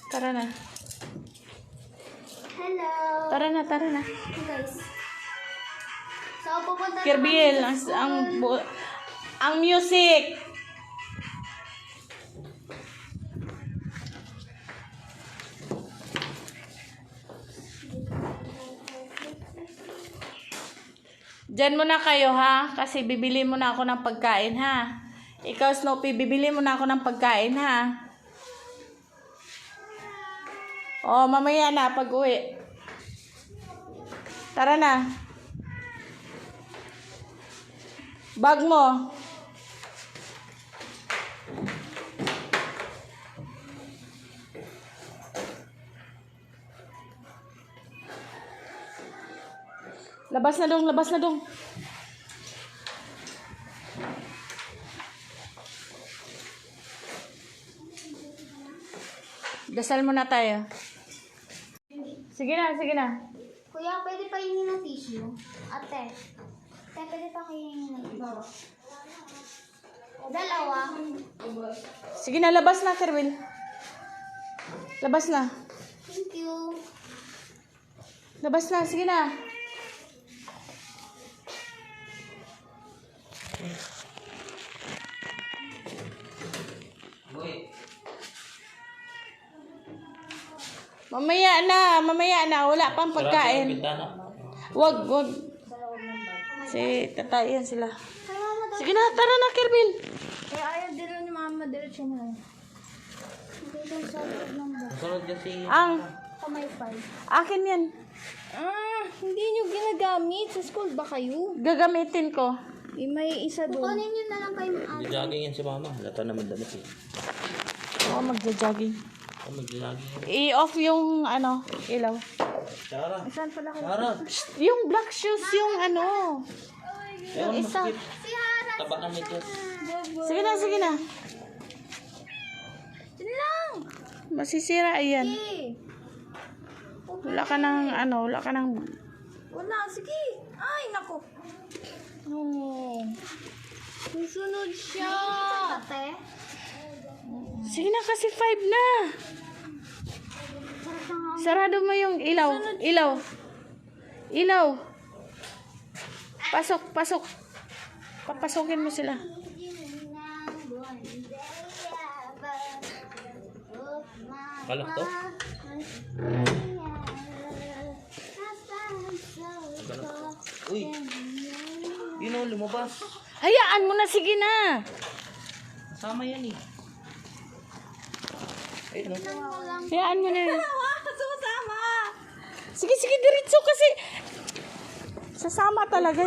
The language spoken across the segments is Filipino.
Tara na. Hello. Tara na. Hey guys. So, pupunta Kirbyel, na kami sa ang music. Diyan muna kayo ha, kasi bibili muna ako ng pagkain ha. Ikaw Snoopy, bibili muna ako ng pagkain ha. Oh, mamaya na pag-uwi. Tara na. Bag mo. Labas na dong. Dasal muna tayo. Sige na. Kuya, pwede pa hingin ng tissue? Ate, pwede pa hingin ng tissue? Dalawa. Sige na, labas na, Kerwin. Labas na. Thank you. Labas na, sige na. Mamaya na, wala pang pagkain. Wag. Tatayan sila. Sige na, tara na, Kerwin. Eh, ayaw din ni mama, diretso na. Dito sa loob ng box. Sunod kasi Ang, Kamay pa. akin yan. Hindi nyo ginagamit. Sa school ba kayo? Gagamitin ko. May isa doon. Kukunin nyo na lang kayo ate. jogging yan si mama. Lato naman damit eh. Oo, magja-jogging. Mag-jogging. I-off yung, ilaw. Sarah. Saan pala kayo? Sarah. Yung black shoes, yung Yung isa. Si Hara. Taba ng medyas. Sige na. Yun lang. Masisira, ayan. Eh. Wala ka ng, Wala. Sige. Ay, nako. Oh. Susunod siya. Ate. sige na kasi 5 na. Sarado mo yung ilaw. Pasok. Papasokin mo sila. Kalak to? Uy. Yun o, lumabas. Hayaan mo na, sige na. Sama yan eh. Ayun o. Hayaan mo na. Susama. Sige, diretso kasi. Sasama talaga.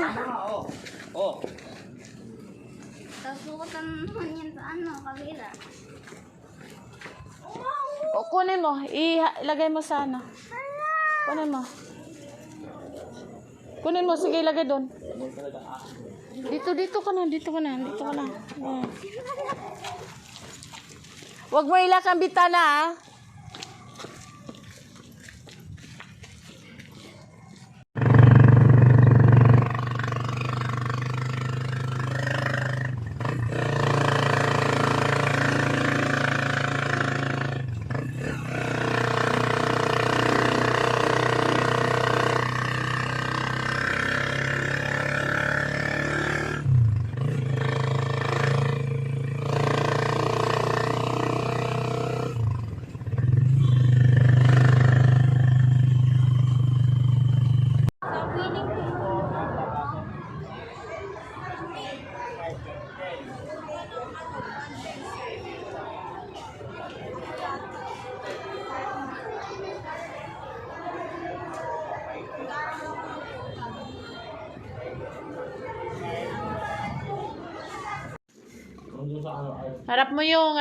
Oh. Tapos sukutan naman yan sa kabila. O, kunin mo. Ilagay mo sa Kunin mo. Sige, ilagay doon. Dito ka na. Ayan. Huwag mo ilak ang bitana, ha? Harap mo yung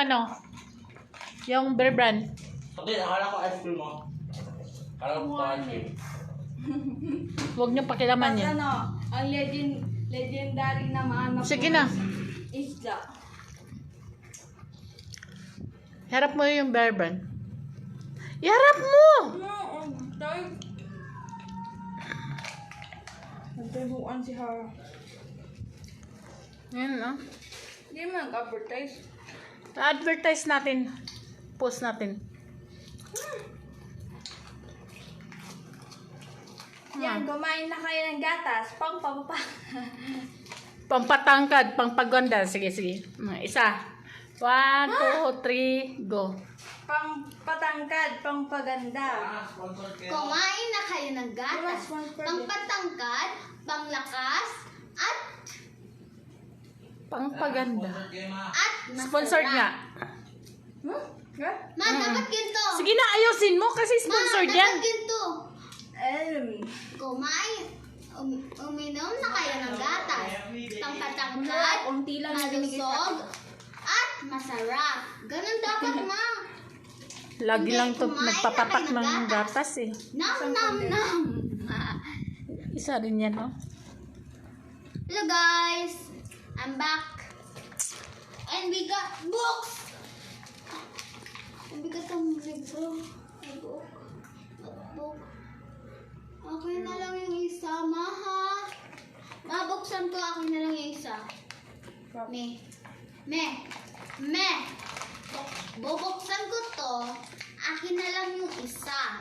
yung Bear Brand. Okay, akala ko ice cream mo. Akala ko ice cream. Huwag niyo pakilaman yan. Ang legendary na maano. Sige na. Isda. Harap mo yung Bear Brand. Iharap mo! Nagtabuan si Hara. Yan, Hindi mo nag-advertise. advertise natin. Post natin. Yan, kumain na kayo ng gatas. Pang-pampa. pampatangkad, pangpaganda. Sige, sige. Isa. 1, 2, 3, go. Pang-patangkad, pang-paganda. Ah, sponsor kayo. Kumain na kayo ng gatas. Pang-patangkad, panglakas, at Pangpaganda. Sponsor kayo, ma. masarap. Sponsored nga. Ma, dapat ginto. Sige na, ayusin mo kasi sponsored yan. Dapat ginto. Kumain. Uminom na kayo ng gatas. Pangpatangkad, malusog, at masarap. Ganun dapat, ma. Lagi lang to nagpapatak ng gatas eh. Nam, nam, nam. Isa rin yan, oh. Hello guys, I'm back. And we got books. And we got some libro. A book. Okay na lang yung isa, maha. Mabuksan ko, akin na lang yung isa. Me. Bubuksan ko to, akin na lang yung isa.